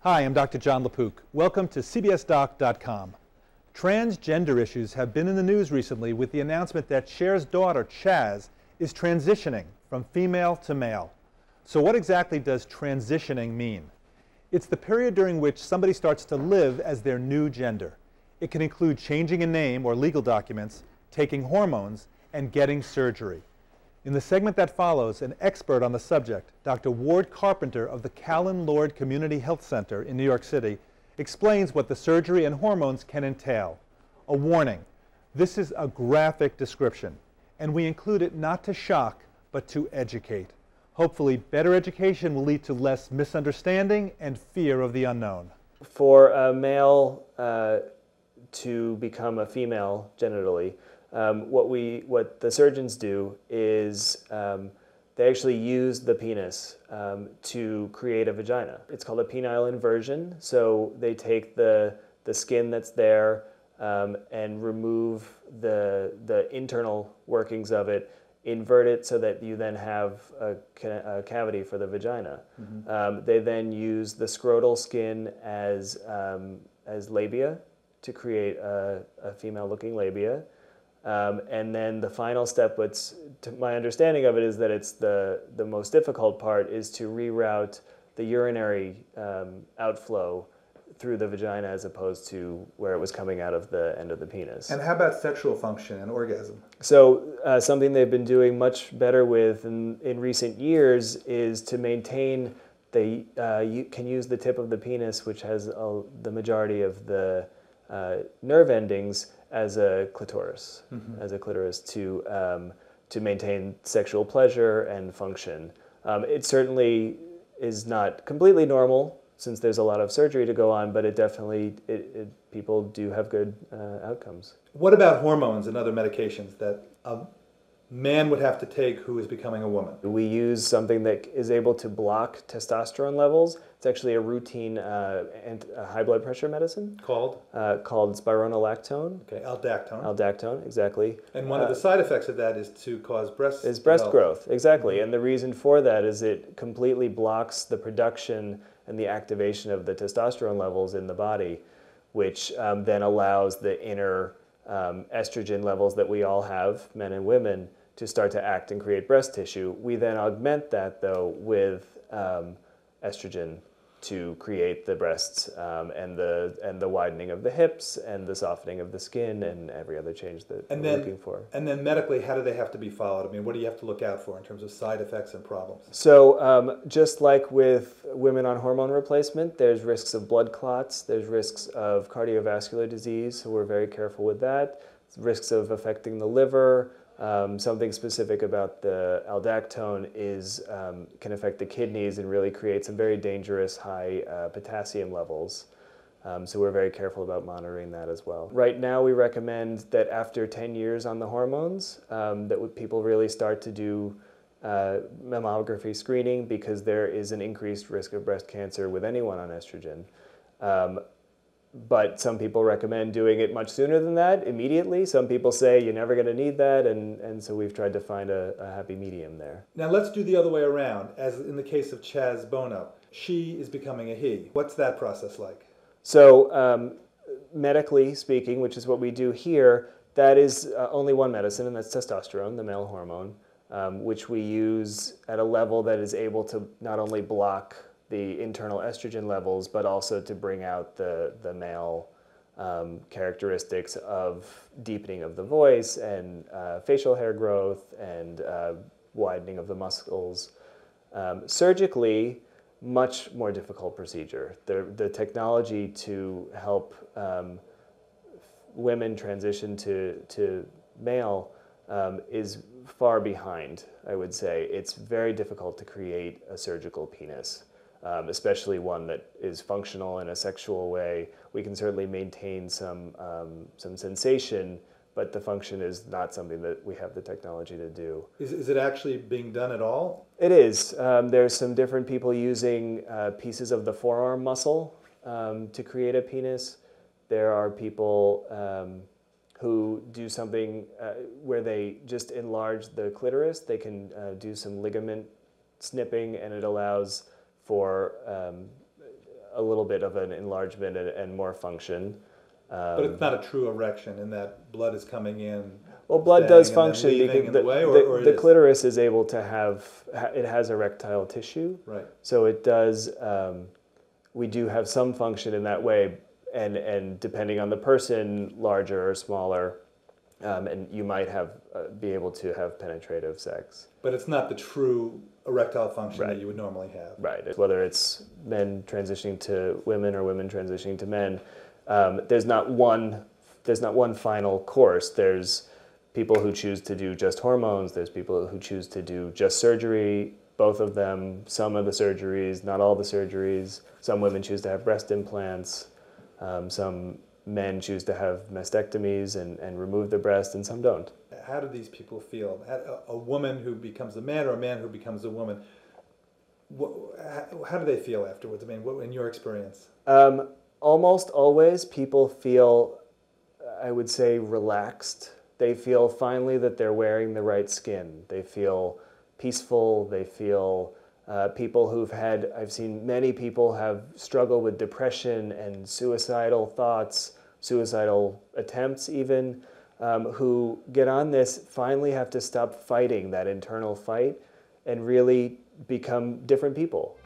Hi, I'm Dr. Jon LaPook. Welcome to CBSDoc.com. Transgender issues have been in the news recently with the announcement that Cher's daughter, Chaz, is transitioning from female to male. So what exactly does transitioning mean? It's the period during which somebody starts to live as their new gender. It can include changing a name or legal documents, taking hormones, and getting surgery. In the segment that follows, an expert on the subject, Dr. Ward Carpenter of the Callan Lord Community Health Center in New York City, explains what the surgery and hormones can entail. A warning, this is a graphic description, and we include it not to shock, but to educate. Hopefully, better education will lead to less misunderstanding and fear of the unknown. For a male to become a female genitally, what the surgeons do is they actually use the penis to create a vagina. It's called a penile inversion. So they take the skin that's there and remove the internal workings of it, invert it so that you then have a cavity for the vagina. Mm-hmm. They then use the scrotal skin as labia to create a female-looking labia. And then the final step, to my understanding of it, is that it's the most difficult part is to reroute the urinary outflow through the vagina as opposed to where it was coming out of the end of the penis. And how about sexual function and orgasm? So something they've been doing much better with in recent years is to maintain you can use the tip of the penis, which has the majority of the nerve endings, as a clitoris, to maintain sexual pleasure and function. It certainly is not completely normal since there's a lot of surgery to go on, but it definitely, people do have good outcomes. What about hormones and other medications that a man would have to take who is becoming a woman? We use something that is able to block testosterone levels. It's actually a routine high blood pressure medicine. Called? Called spironolactone. Okay, aldactone. Aldactone, exactly. And one of the side effects of that is to cause breast growth, exactly. Mm-hmm. And the reason for that is it completely blocks the production and the activation of the testosterone levels in the body, which then allows the inner estrogen levels that we all have, men and women, to start to act and create breast tissue. We then augment that, though, with estrogen to create the breasts and the widening of the hips and the softening of the skin and every other change that we're looking for. And then medically, how do they have to be followed? I mean, what do you have to look out for in terms of side effects and problems? So just like with women on hormone replacement, there's risks of blood clots, there's risks of cardiovascular disease, so we're very careful with that. Risks of affecting the liver. Something specific about the aldactone is can affect the kidneys and really create some very dangerous high potassium levels. So we're very careful about monitoring that as well. Right now we recommend that after 10 years on the hormones, that people really start to do mammography screening because there is an increased risk of breast cancer with anyone on estrogen. But some people recommend doing it much sooner than that, immediately. Some people say you're never going to need that, and so we've tried to find a happy medium there. Now let's do the other way around. As in the case of Chaz Bono, she is becoming a he. What's that process like? So medically speaking, which is what we do here, that is only one medicine, and that's testosterone, the male hormone, which we use at a level that is able to not only block the internal estrogen levels, but also to bring out the male characteristics of deepening of the voice and facial hair growth and widening of the muscles. Surgically, much more difficult procedure. The technology to help women transition to male is far behind, I would say. It's very difficult to create a surgical penis. Especially one that is functional in a sexual way. We can certainly maintain some sensation, but the function is not something that we have the technology to do. Is it actually being done at all? It is. There's some different people using pieces of the forearm muscle to create a penis. There are people who do something where they just enlarge the clitoris. They can do some ligament snipping, and it allows for a little bit of an enlargement and more function. But it's not a true erection in that blood is coming in. Well, blood does and function then leaving because in the way, or the clitoris is able to have, it has erectile tissue. Right. So it does, we do have some function in that way, and depending on the person, larger or smaller, and you might have be able to have penetrative sex. But it's not the true erectile function Right. that you would normally have. Right. Whether it's men transitioning to women or women transitioning to men, there's not one final course. There's people who choose to do just hormones. There's people who choose to do just surgery, both of them, some of the surgeries, not all the surgeries. Some women choose to have breast implants. Some men choose to have mastectomies and remove the breast, and some don't. How do these people feel? A woman who becomes a man or a man who becomes a woman, how do they feel afterwards? I mean, what, in your experience? Almost always people feel, I would say, relaxed. They feel finally that they're wearing the right skin. They feel peaceful. They feel people who've had, I've seen many people have struggled with depression and suicidal thoughts, suicidal attempts even, who get on this, finally have to stop fighting that internal fight and really become different people.